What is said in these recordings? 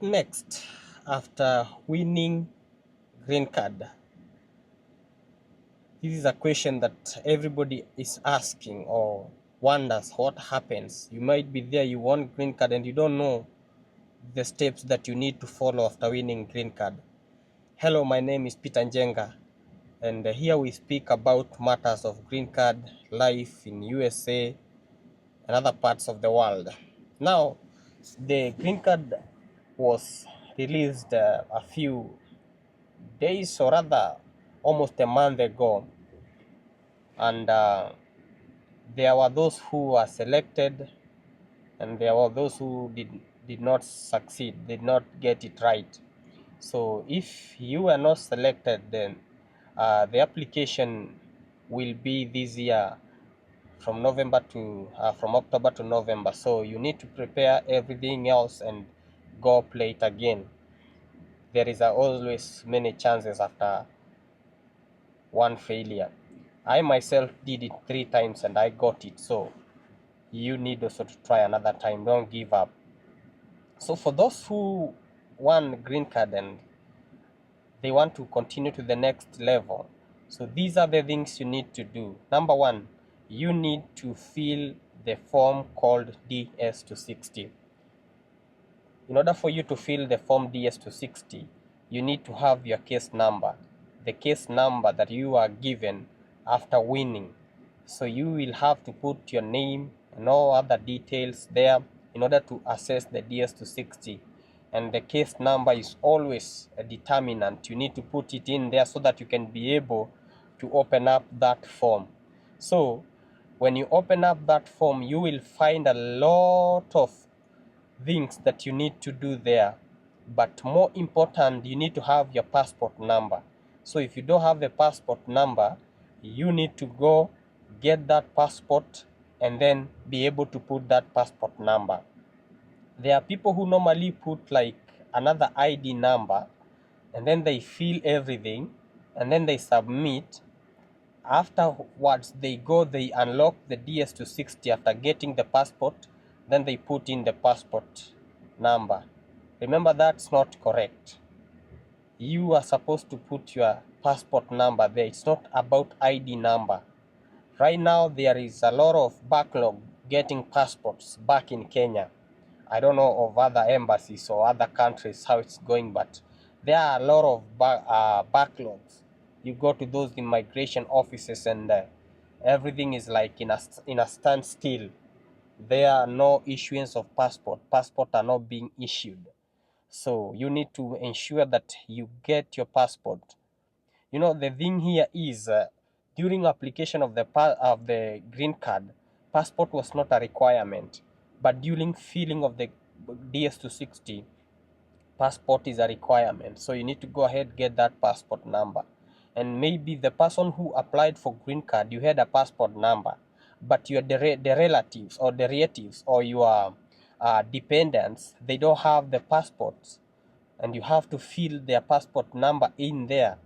What next after winning green card? This is a question that everybody is asking or wonders what happens. You might be there, you want green card and you don't know the steps that you need to follow after winning green card. Hello, my name is Peter Njenga, and here we speak about matters of green card, life in USA and other parts of the world. Now, the green card was released a few days, or rather almost a month ago, and there were those who were selected and there were those who did not succeed, did not get it right. So if you were not selected, then the application will be this year from from October to November. So you need to prepare everything else and go play it again. There is always many chances after one failure. I myself did it 3 times and I got it. So you need also to try another time. Don't give up. So for those who won green card and they want to continue to the next level, so these are the things you need to do. Number one, you need to fill the form called DS260. In order for you to fill the form DS260, you need to have your case number, the case number that you are given after winning. So you will have to put your name and all other details there in order to access the DS260. And the case number is always a determinant. You need to put it in there so that you can be able to open up that form. So when you open up that form, you will find a lot of things that you need to do there, but more important, you need to have your passport number. So if you don't have the passport number, you need to go get that passport and then be able to put that passport number. There are people who normally put like another ID number and then they fill everything and then they submit. Afterwards, they unlock the DS260 after getting the passport, then they put in the passport number. Remember, that's not correct. You are supposed to put your passport number there. It's not about ID number. Right now, there is a lot of backlog getting passports back in Kenya. I don't know of other embassies or other countries how it's going, but there are a lot of backlogs. You go to those immigration offices and everything is like in a standstill. There are no issuance of passport. Passport are not being issued. So you need to ensure that you get your passport. You know, the thing here is during application of the green card, passport was not a requirement, but during filling of the DS260, passport is a requirement. So you need to go ahead get that passport number. And maybe the person who applied for green card, you had a passport number, but the relatives or your dependents, they don't have the passports, and you have to fill their passport number in there.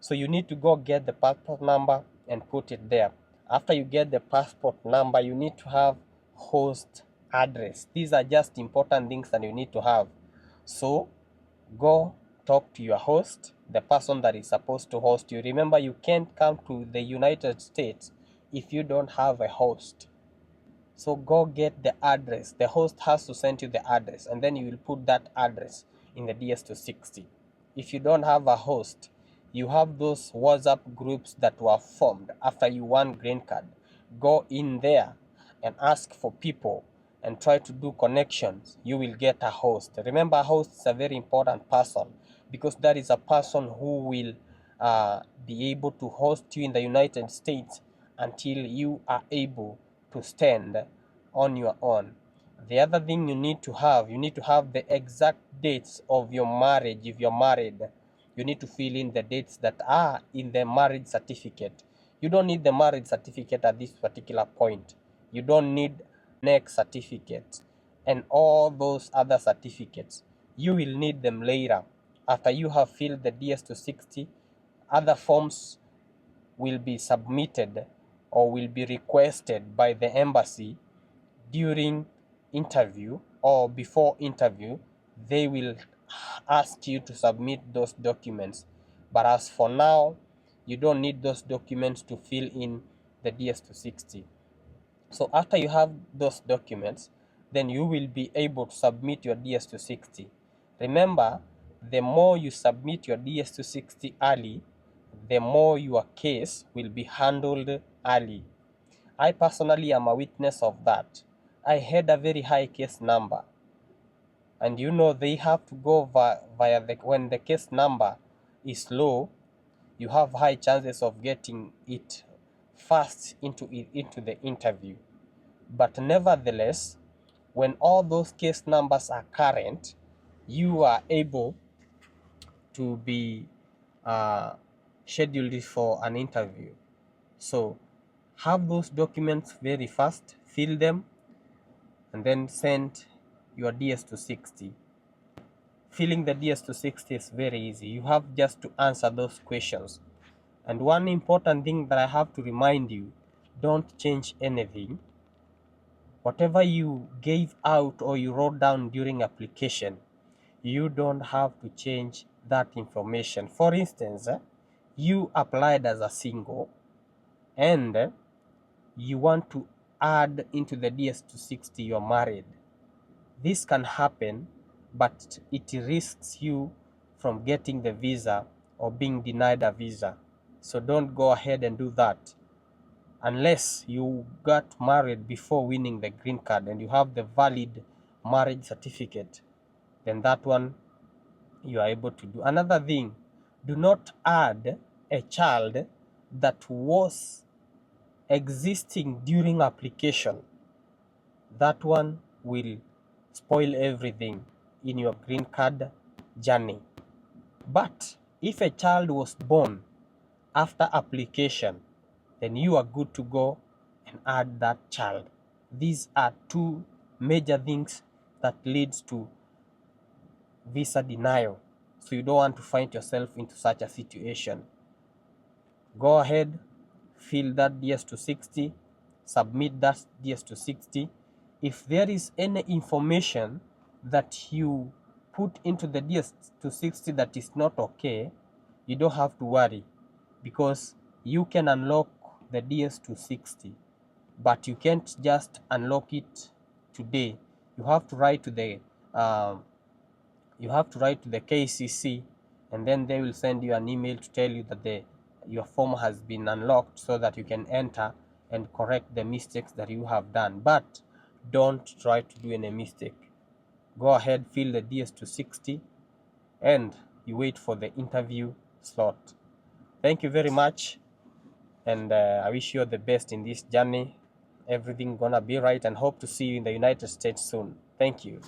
So you need to go get the passport number and put it there. After you get the passport number, you need to have host address. These are just important things that you need to have. So go talk to your host, the person that is supposed to host you. Remember, you can't come to the United States if you don't have a host. So go get the address. The host has to send you the address, and then you will put that address in the DS260. If you don't have a host, you have those WhatsApp groups that were formed after you won green card. Go in there and ask for people and try to do connections. You will get a host. Remember, a host is a very important person because that is a person who will be able to host you in the United States until you are able to stand on your own. The other thing you need to have the exact dates of your marriage. If you're married, you need to fill in the dates that are in the marriage certificate. You don't need the marriage certificate at this particular point. You don't need next certificate and all those other certificates. You will need them later after you have filled the DS260. Other forms will be submitted or will be requested by the embassy during interview or before interview. They will ask you to submit those documents. But as for now, you don't need those documents to fill in the DS260. So after you have those documents, then you will be able to submit your DS260. Remember, the more you submit your DS260 early, the more your case will be handled early. I personally am a witness of that. I had a very high case number, and you know they have to go via when the case number is low, you have high chances of getting it fast into the interview. But nevertheless, when all those case numbers are current, you are able to be uh, scheduled for an interview. So have those documents very fast, fill them, and then send your DS260. Filling the DS260 is very easy. You have just to answer those questions. And one important thing that I have to remind you, don't change anything. Whatever you gave out or you wrote down during application, you don't have to change that information. For instance, you applied as a single and you want to add into the DS260 you're married. This can happen, but it risks you from getting the visa or being denied a visa. So don't go ahead and do that. Unless you got married before winning the green card and you have the valid marriage certificate, then that one you are able to do. Another thing, do not add a child that was existing during application. That one will spoil everything in your green card journey. But if a child was born after application, then you are good to go and add that child. These are two major things that leads to visa denial. So you don't want to find yourself into such a situation. Go ahead, fill that DS260, submit that DS260. If there is any information that you put into the DS260 that is not okay, you don't have to worry, because you can unlock the DS260, but you can't just unlock it today. You have to write to the KCC, and then they will send you an email to tell you that your form has been unlocked, so that you can enter and correct the mistakes that you have done. But don't try to do any mistake. Go ahead, fill the DS260, and you wait for the interview slot. Thank you very much, and I wish you all the best in this journey. Everything gonna be right, and hope to see you in the United States soon. Thank you.